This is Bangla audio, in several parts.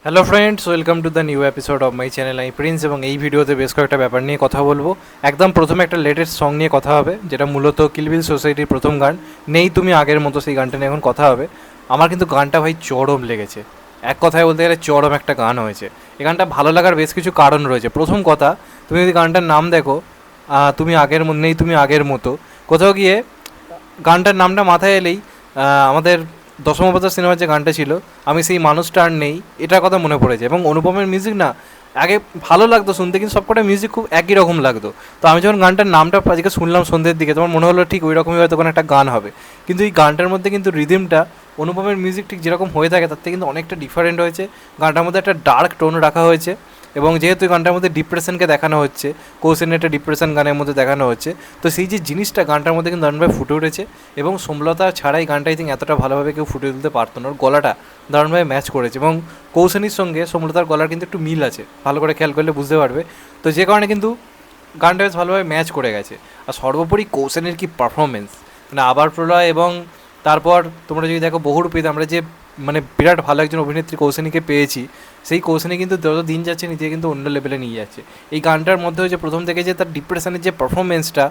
Hello friends, welcome to the new episode of my channel. আমি প্রিন্স এবং এই ভিডিওতে বেশ কয়েকটা ব্যাপার নিয়ে কথা বলবো। একদম প্রথমে একটা লেটেস্ট সং নিয়ে কথা হবে, যেটা মূলত কিলবিল সোসাইটির প্রথম গান নেই তুমি আগের মতো, সেই গানটা নিয়ে এখন কথা হবে। আমার কিন্তু গানটা ভাই চরম লেগেছে, এক কথায় বলতে গেলে চরম একটা গান হয়েছে। এই গানটা ভালো লাগার বেশ কিছু কারণ রয়েছে। প্রথম কথা, তুমি যদি গানটার নাম দেখো, তুমি আগের নেই তুমি আগের মতো, কোথাও গিয়ে গানটার নামটা মাথায় এলেই আমাদের দশমবতার সিনেমার যে গানটা ছিল আমি সেই মানুষটা আর নেই, এটার কথা মনে পড়েছে। এবং অনুপমের মিউজিক না আগে ভালো লাগতো শুনতে, কিন্তু সবকটা মিউজিক খুব একই রকম লাগতো। তো আমি যখন গানটার নামটা আজকে শুনলাম সন্ধ্যের দিকে, তোমার মনে হলো ঠিক ওই রকমই হয়তো কোনো একটা গান হবে, কিন্তু এই গানটার মধ্যে কিন্তু রিদিমটা অনুপমের মিউজিক ঠিক যেরকম হয়ে থাকে তার থেকে কিন্তু অনেকটা ডিফারেন্ট হয়েছে। গানটার মধ্যে একটা ডার্ক টোন রাখা হয়েছে, এবং যেহেতু এই গানটার মধ্যে ডিপ্রেশনকে দেখানো হচ্ছে, কৌশিনের একটা ডিপ্রেশন গানের মধ্যে দেখানো হচ্ছে, তো সেই যে জিনিসটা গানটার মধ্যে কিন্তু দারুণভাবে ফুটে উঠেছে। এবং সোমলতা ছাড়াই গানটা আই থিঙ্ক এতটা ভালোভাবে কেউ ফুটে তুলতে পারতো না। ওর গলাটা দারুণভাবে ম্যাচ করেছে, এবং কৌশিনীর সঙ্গে সোমলতার গলার কিন্তু একটু মিল আছে, ভালো করে খেয়াল করলে বুঝতে পারবে। তো যে কারণে কিন্তু গানটা বেশ ভালোভাবে ম্যাচ করে গেছে। আর সর্বোপরি কৌশিনীর কি পারফরমেন্স, মানে আবার প্রলয় এবং তারপর তোমরা যদি দেখো বহুরূপীত, আমরা যে মানে বিরাট ভালো একজন অভিনেত্রী কৌশিনীকে পেয়েছি, সেই কৌশিনী কিন্তু যত দিন যাচ্ছে নিজে কিন্তু অন্য লেভেলে নিয়ে যাচ্ছে। এই গানটার মধ্যে যে প্রথম থেকে যে তার ডিপ্রেশনের যে পারফরমেন্সটা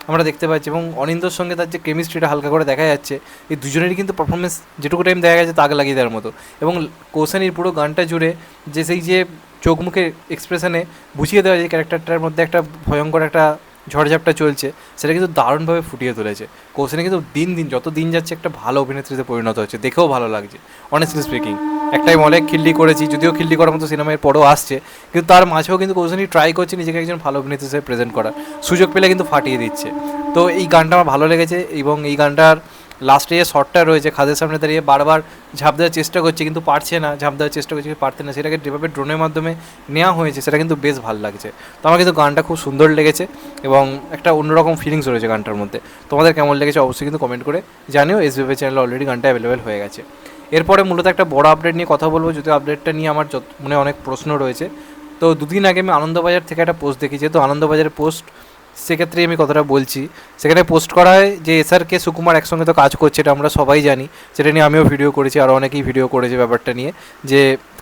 আমরা দেখতে পাচ্ছি, এবং অনিন্দর সঙ্গে তার যে কেমিস্ট্রিটা হালকা করে দেখা যাচ্ছে, এই দুজনেরই কিন্তু পারফরমেন্স যেটুকু টাইম দেখা গেছে তাক লাগিয়ে দেওয়ার মতো। এবং কৌশিনীর পুরো গানটা জুড়ে যে সেই যে চোখ মুখের এক্সপ্রেশনে বুঝিয়ে দেওয়া যে ক্যারেক্টারটার মধ্যে একটা ভয়ঙ্কর একটা ঝড়ঝাপটা চলছে, সেটা কিন্তু দারুণভাবে ফুটিয়ে তুলেছে। কৌশিনী কিন্তু দিন দিন যত দিন যাচ্ছে একটা ভালো অভিনেত্রীতে পরিণত হচ্ছে, দেখেও ভালো লাগছে অনেস্টলি স্পিকিং। একটাই অনেক খিল্লি করেছি, যদিও খিল্লি করার মতো সিনেমার পরও আসছে, কিন্তু তার মাঝেও কিন্তু কৌশিনী ট্রাই করছে নিজেকে একজন ভালো অভিনেত্রী হিসেবে প্রেজেন্ট করার, সুযোগ পেলে কিন্তু ফাটিয়ে দিচ্ছে। তো এই গানটা আমার ভালো লেগেছে, এবং এই গানটার লাস্টে যে শটটা রয়েছে খাদের সামনে দাঁড়িয়ে বারবার ঝাঁপ দেওয়ার চেষ্টা করছে কিন্তু পারছে না, ঝাঁপ দেওয়ার চেষ্টা করছে কিন্তু পারতে না, সেটাকে যেভাবে ড্রোনের মাধ্যমে নেওয়া হয়েছে সেটা কিন্তু বেশ ভালো লাগছে। তো আমার কিন্তু গানটা খুব সুন্দর লেগেছে, এবং একটা অন্যরকম ফিলিংস রয়েছে গানটার মধ্যে। তোমাদের কেমন লেগেছে অবশ্যই কিন্তু কমেন্ট করে জানিও। এসবিএফ চ্যানেলে অলরেডি গানটা অ্যাভেলেবেল হয়ে গেছে। এরপরে মূলত একটা বড় আপডেট নিয়ে কথা বলবো, যদিও আপডেটটা নিয়ে আমার মনে অনেক প্রশ্ন রয়েছে। তো দুদিন আগে আমি আনন্দবাজার থেকে একটা পোস্ট দেখি, যেহেতু আনন্দবাজারের পোস্ট সেক্ষেত্রে আমি কথাটা বলছি। সেখানে পোস্ট করা হয় যে এসআরকে সুকুমার একসঙ্গে তো কাজ করছে, এটা আমরা সবাই জানি, সেটা নিয়ে আমিও ভিডিও করেছি, আরও অনেকেই ভিডিও করেছে ব্যাপারটা নিয়ে, যে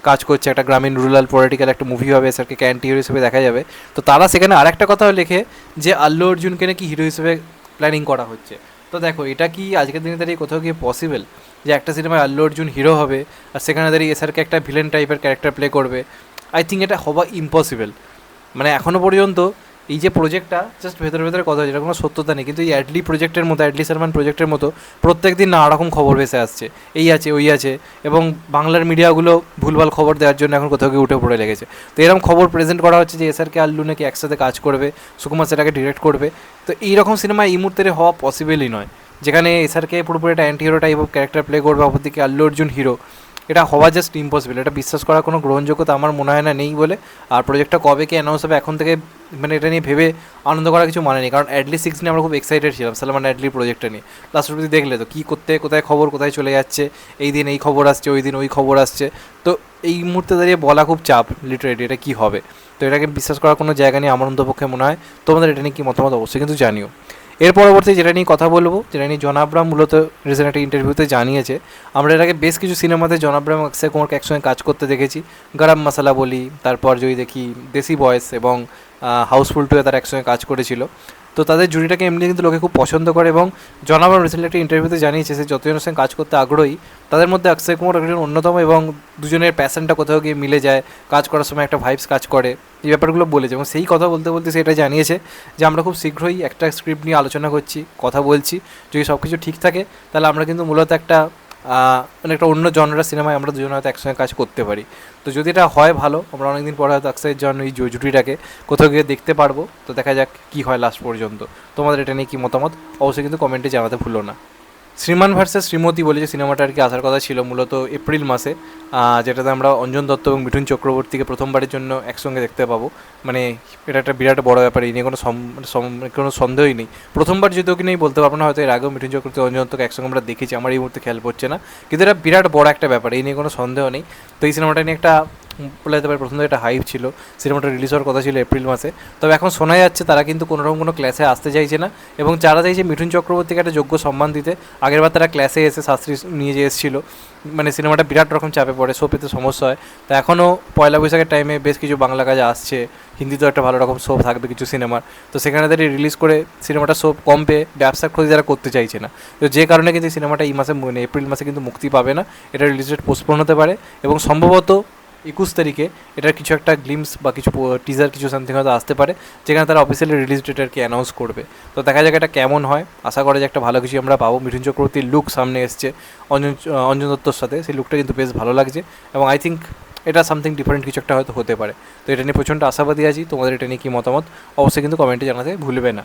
কাজ করছে একটা গ্রামীণ রুরাল পলিটিক্যাল একটা মুভি হবে, এসআরকে ক্যান্টি হিরো হিসেবে দেখা যাবে। তো তারা সেখানে আরেকটা কথাও লেখে যে আল্লু অর্জুনকে নাকি হিরো হিসেবে প্ল্যানিং করা হচ্ছে। তো দেখো, এটা কি আজকের দিনে দাঁড়িয়ে কোথাও গিয়ে পসিবল যে একটা সিনেমায় আল্লু অর্জুন হিরো হবে আর সেখানে দাঁড়িয়ে এসআরকে একটা ভিলেন টাইপের ক্যারেক্টার প্লে করবে? আই থিঙ্ক এটা হওয়া ইম্পসিবল। মানে এখনও পর্যন্ত এই যে প্রজেক্টটা জাস্ট ভেতরে ভেতরে কথা হচ্ছে, এটা কোনো সত্যতা নেই, কিন্তু এই অ্যাডলি প্রজেক্টের মতো, অ্যাডলি সালমান প্রজেক্টের মতো প্রত্যেক দিন নানা রকম খবর ভেসে আসছে, এই আছে ওই আছে, এবং বাংলার মিডিয়াগুলো ভুলভাল খবর দেওয়ার জন্য এখন কোথাও গিয়ে উঠে পড়ে লেগেছে। তো এরকম খবর প্রেজেন্ট করা হচ্ছে যে এসআরকে আল্লু নাকি একসাথে কাজ করবে, সুকুমার সেটাকে ডিরেক্ট করবে। তো এইরকম সিনেমা এই মুহূর্তে হওয়া পসিবলই নয়, যেখানে এসআরকে পুরোপুরি একটা anti hero type of character play করবে, অপরদিকে আল্লু অর্জুন হিরো। এটা হওয়া জাস্ট ইম্পসিবল, এটা বিশ্বাস করার কোনো গ্রহণযোগ্যতা আমার মনে হয় না নেই বলে। আর প্রজেক্টটা কবে কি অ্যানাউন্স হবে এখন থেকে মানে এটা নিয়ে ভেবে আনন্দ করার কিছু মানে নেই, কারণ অ্যাডলি 6 নিয়ে আমরা খুব এক্সাইটেড ছিলাম, সালমান অ্যাডলি প্রজেক্টটা নিয়ে। লাস্ট অবধি দেখলে তো কী করতে কোথায় খবর কোথায় চলে যাচ্ছে, এই দিন এই খবর আসছে, ওই দিন ওই খবর আসছে। তো এই মুহূর্তে দাঁড়িয়ে বলা খুব চাপ লিটারেলি এটা কী হবে। তো এটাকে বিশ্বাস করার কোনো জায়গা নিয়ে আমার অন্তপক্ষে মনে হয়। তোমাদের এটা নিয়ে কী মতামত অবশ্যই কিন্তু জানিও। এর পরবর্তী যেটা নিয়ে কথা বলবো, যেটা নিয়ে জন আব্রাহাম মূলত রিসেন্ট একটা ইন্টারভিউতে জানিয়েছে, আমরা এর আগে বেশ কিছু সিনেমাতে জন আব্রাহাম অক্ষয় কুমারকে একসঙ্গে কাজ করতে দেখেছি। গরম মশলা বলি, তারপর যদি দেখি দেশি বয়েস এবং হাউসফুল 2-এ তারা একসঙ্গে কাজ করেছিল। তো তাদের জুড়িটাকে এমনি কিন্তু লোকে খুব পছন্দ করে, এবং জন আব্রাহাম রিসেন্টলি একটা ইন্টারভিউতে জানিয়েছে সে যতজনের সঙ্গে কাজ করতে আগ্রহী, তাদের মধ্যে অক্ষয় কুমার একজন অন্যতম, এবং দুজনের প্যাশনটা কোথাও গিয়ে মিলে যায়, কাজ করার সময় একটা ভাইবস কাজ করে, এই ব্যাপারগুলো বলেছে। এবং সেই কথা বলতে বলতে সেটা জানিয়েছে যে আমরা খুব শীঘ্রই একটা স্ক্রিপ্ট নিয়ে আলোচনা করছি, কথা বলছি, যদি সব কিছু ঠিক থাকে তাহলে আমরা কিন্তু মূলত একটা মানে একটা অন্য জনরা সিনেমায় আমরা দুজন হয়তো একসঙ্গে কাজ করতে পারি। তো যদি এটা হয় ভালো, আমরা অনেকদিন পরে হয়তো অক্ষয়ের জন্য এই জুটিটাকে কোথাও গিয়ে দেখতে পারবো। তো দেখা যাক কী হয় লাস্ট পর্যন্ত। তোমাদের এটা নিয়ে কী মতামত অবশ্যই কিন্তু কমেন্টে জানাতে ভুলো না। শ্রীমান ভার্সেস শ্রীমতী বলে যে সিনেমাটা আর কি আসার কথা ছিল মূলত এপ্রিল মাসে, যেটাতে আমরা অঞ্জন দত্ত এবং মিঠুন চক্রবর্তীকে প্রথমবারের জন্য একসঙ্গে দেখতে পাবো। মানে এটা একটা বিরাট বড় ব্যাপার, এই নিয়ে কোনো সন্দেহই নেই। প্রথমবার যদিও কি নেই বলতে পারবো না, হয়তো এর আগেও মিঠুন চক্রবর্তী অঞ্জন দত্তকে একসঙ্গে আমরা দেখেছি, আমার এই মুহূর্তে খেয়াল পড়ছে না, কিন্তু এটা বিরাট বড় একটা ব্যাপার, এই নিয়ে কোনো সন্দেহ নেই। তো এই সিনেমাটা নিয়ে একটা বলা যেতে পারে প্রথম থেকে একটা হাইপ ছিল, সিনেমাটা রিলিজ হওয়ার কথা ছিল এপ্রিল মাসে। তবে এখন শোনা যাচ্ছে তারা কিন্তু কোনোরকম কোনো ক্লাসে আসতে চাইছে না, এবং যারা চাইছে মিঠুন চক্রবর্তীকে একটা যোগ্য সম্মান দিতে। আগেরবার তারা ক্লাসে এসে শাস্ত্রী নিয়ে যে এসেছিলো, মানে সিনেমাটা বিরাট রকম চাপে পড়ে, শো পেতে সমস্যা হয়। তো এখনও পয়লা বৈশাখের টাইমে বেশ কিছু বাংলা কাজ আসছে, হিন্দিতেও একটা ভালো রকম শো থাকবে কিছু সিনেমার। তো সেখানে তাদের রিলিজ করে সিনেমাটা শো কম পেয়ে ব্যবসার ক্ষতি তারা করতে চাইছে না। তো যে কারণে কিন্তু সিনেমাটা এই মাসে মানে এপ্রিল মাসে কিন্তু মুক্তি পাবে না, এটা রিলিজ ডেট পোস্টপোন হতে পারে, এবং সম্ভবত 21 তারিখে এটার কিছু একটা গ্লিমস বা কিছু টিজার কিছু সামথিং হয়তো আসতে পারে, যেখানে তারা অফিসিয়ালি রিলিজ ডেট আর কি অ্যানাউন্স করবে। তো দেখা যাক এটা কেমন হয়, আশা করা যে একটা ভালো কিছু আমরা পাবো। মিঠুন চক্রবর্তীর লুক সামনে এসছে অঞ্জন দত্তর সাথে, সেই লুকটা কিন্তু বেশ ভালো লাগছে, এবং আই থিঙ্ক এটা সামথিং ডিফারেন্ট কিছু একটা হয়তো হতে পারে। তো এটা নিয়ে প্রচণ্ড আশাবাদী আছি। তোমাদের এটা নিয়ে কী মতামত অবশ্যই কিন্তু কমেন্টে জানাতে ভুলবে না।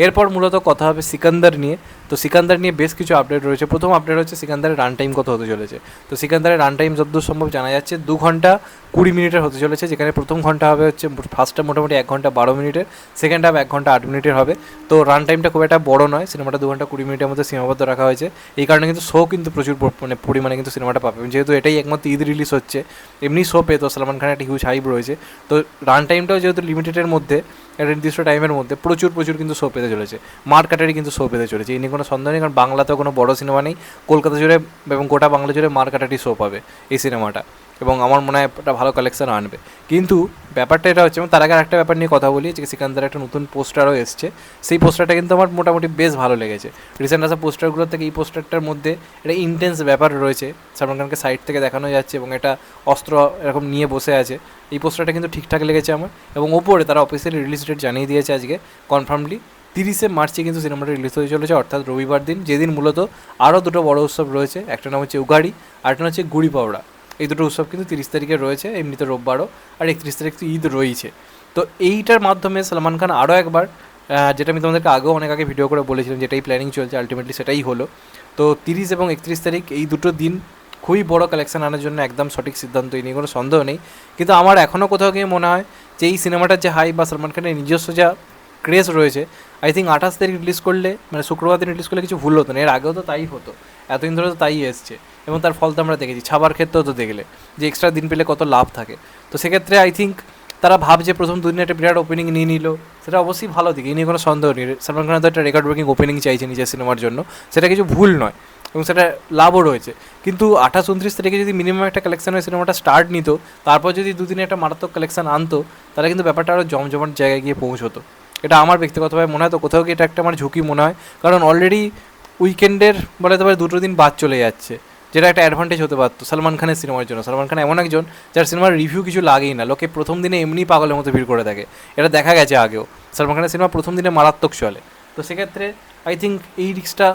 এরপর মূলত কথা হবে সিকান্দার নিয়ে। তো সিকান্দার নিয়ে বেশ কিছু আপডেট রয়েছে। প্রথম আপডেট হচ্ছে সিকান্দারের রান টাইম কত হতে চলেছে। তো সিকান্দারের রান টাইম যতদূর সম্ভব জানা যাচ্ছে 2 ঘন্টা 20 মিনিটের হতে চলেছে, যেখানে প্রথম ঘন্টা হবে হচ্ছে ফার্স্টটা মোটামুটি 1 ঘন্টা 12 মিনিটের, সেকেন্ড হাফ 1 ঘন্টা 8 মিনিটের হবে। তো রান টাইমটা খুব একটা বড় নয়, সিনেমাটা 2 ঘন্টা 20 মিনিটের মধ্যে সীমাবদ্ধ রাখা হয়েছে। এই কারণে কিন্তু শো কিন্তু প্রচুর মানে পরিমাণে কিন্তু সিনেমাটা পাবে, যেহেতু এটাই একমাত্র ঈদ রিলিজ হচ্ছে। এমনি শো পেতো, সালমান খানের একটা হিউজ হাইপ রয়েছে। তো রান টাইমটাও যেহেতু লিমিটেডের মধ্যে, একটা নির্দিষ্ট টাইমের মধ্যে প্রচুর কিন্তু শো পেতে চলেছে, মার্কাটারি কিন্তু শো পেতে চলেছে, এই নিয়ে কোনো সন্দেহ নেই। কারণ বাংলাতেও কোনো বড় সিনেমা নেই, কলকাতা জুড়ে এবং গোটা বাংলা জুড়ে মার্কাটারি শো পাবে এই সিনেমাটা, এবং আমার মনে হয় একটা ভালো কালেকশন আনবে। কিন্তু ব্যাপারটা এটা হচ্ছে, এবং তার আগে একটা ব্যাপার নিয়ে কথা বলি, যে সিকান্দার একটা নতুন পোস্টারও এসছে। সেই পোস্টারটা কিন্তু আমার মোটামুটি বেশ ভালো লেগেছে। রিসেন্ট আসা পোস্টারগুলোর থেকে এই পোস্টারটার মধ্যে একটা ইন্টেন্স ব্যাপার রয়েছে, সালমান খানকে সাইড থেকে দেখানো যাচ্ছে এবং একটা অস্ত্র এরকম নিয়ে বসে আছে। এই পোস্টারটা কিন্তু ঠিকঠাক লেগেছে আমার, এবং ওপরে তারা অফিসিয়ালি রিলিজ ডেট জানিয়ে দিয়েছে আজকে কনফার্মলি 30 মার্চে কিন্তু সিনেমাটা রিলিজ হতে চলেছে, অর্থাৎ রবিবার দিন, যেদিন মূলত আরও দুটো বড় উৎসব রয়েছে। একটা নাম হচ্ছে উগাড়ি, আর একটা হচ্ছে গুড়ি পাওড়া। এই দুটো উৎসব কিন্তু 30 তারিখে রয়েছে, এমনিতে রোববারও, আর 31 তারিখ তো ঈদ রয়েছে। তো এইটার মাধ্যমে সালমান খান আরও একবার, যেটা আমি তোমাদেরকে আগেও অনেক আগে ভিডিও করে বলেছিলাম, যেটাই প্ল্যানিং চলছে আলটিমেটলি সেটাই হলো। তো 30 এবং 31 তারিখ এই দুটো দিন খুবই বড় কালেকশন আনার জন্য একদম সঠিক সিদ্ধান্ত, এই নিয়ে কোনো সন্দেহ নেই। কিন্তু আমার এখনও কোথাও গিয়ে মনে হয় যে এই সিনেমাটার যে হাই বা সালমান খানের নিজস্ব যা ক্রেজ রয়েছে, আই থিঙ্ক 28 তারিখ রিলিজ করলে, মানে শুক্রবার দিন রিলিজ করলে কিছু ভুল হতো না। এর আগেও তো তাই হতো, এতদিন ধরে তো তাই এসছে, এবং তার ফল তো আমরা দেখেছি। ছাবার ক্ষেত্রেও তো দেখলে যে এক্সট্রা দিন পেলে কত লাভ থাকে। তো সেক্ষেত্রে আই থিঙ্ক তারা ভাবছে প্রথম দুদিনে একটা বিরাট ওপেনিং নিয়ে নিল, সেটা অবশ্যই ভালো দিকে, এই নিয়ে কোনো সন্দেহ নেই। সালমান খান তো একটা রেকর্ড ব্রেকিং ওপেনিং চাইছে নিজের সিনেমার জন্য, সেটা কিছু ভুল নয়, এবং সেটা লাভও রয়েছে। কিন্তু 28-29 তারিখে যদি মিনিমাম একটা কালেকশন হয়ে সিনেমাটা স্টার্ট নিত, তারপর যদি দুদিনে একটা মারাত্মক কালেকশন আনতো, তাহলে কিন্তু ব্যাপারটা আরও জমজমাট জায়গায় গিয়ে পৌঁছতো। এটা আমার ব্যক্তিগতভাবে মনে হয়। তো কোথাও গিয়ে এটা একটা আমার ঝুঁকি মনে হয়, কারণ অলরেডি উইকেন্ডের বলে তো পারে 2 দিন বাদ চলে যাচ্ছে, যেটা একটা অ্যাডভান্টেজ হতে পারতো সালমান খানের সিনেমার জন্য। সালমান খান এমন একজন যার সিনেমার রিভিউ কিছু লাগেই না, লোকে প্রথম দিনে এমনি পাগলের মতো ভিড় করে থাকে, এটা দেখা গেছে আগেও। সালমান খানের সিনেমা প্রথম দিনে মারাত্মক চলে। তো সেক্ষেত্রে আই থিঙ্ক এই রিস্কটা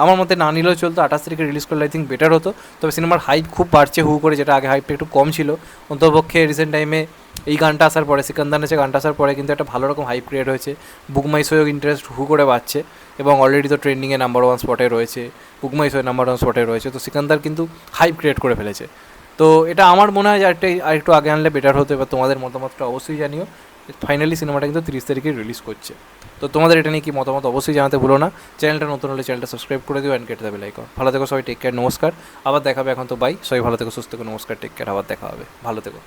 আমার মতে না নিলেও চলতো, 28 তারিখে রিলিজ করলে আই থিঙ্ক বেটার হতো। তবে সিনেমার হাইপ খুব বাড়ছে হু করে, যেটা আগে হাইপটা একটু কম ছিল। অন্তপক্ষে রিসেন্ট টাইমে এই গানটা আসার পরে, সিকান্দার নেচে গানটা আসার পরে কিন্তু একটা ভালো রকম হাইপ ক্রিয়েট হয়েছে। বুকমাই শোয়েও ইন্টারেস্ট হু করে বাড়ছে, এবং অলরেডি তো ট্রেন্ডিংয়ে নাম্বার 1 স্পটে রয়েছে, বুকমাই শোয়ে নাম্বার 1 স্পটে রয়েছে। তো সিকান্দার কিন্তু হাইপ ক্রিয়েট করে ফেলেছে। তো এটা আমার মনে হয় যে আরেকটু আগে আনলে বেটার হতো। এবার তোমাদের মতামতটা অবশ্যই জানিও। ফাইনালি সিনেমাটা কিন্তু 30 তারিখে রিলিজ করছে। তো তোমাদের এটা নিয়ে কি মতামত অবশ্যই জানাতে ভুলো না। চ্যানেলটা নতুন হলে চ্যানেলটা সাবস্ক্রাইব করে দিও, অ্যান্ড কেটে দেবে লাইক। ভালো থেকো সবাই, টেক কেয়ার, নমস্কার। আবার দেখা হবে, এখন তো বাই। সবাই ভালো থেকো, সুস্থ থেকো, নমস্কার, টেক কেয়ার, আবার দেখা হবে, ভালো থেকো।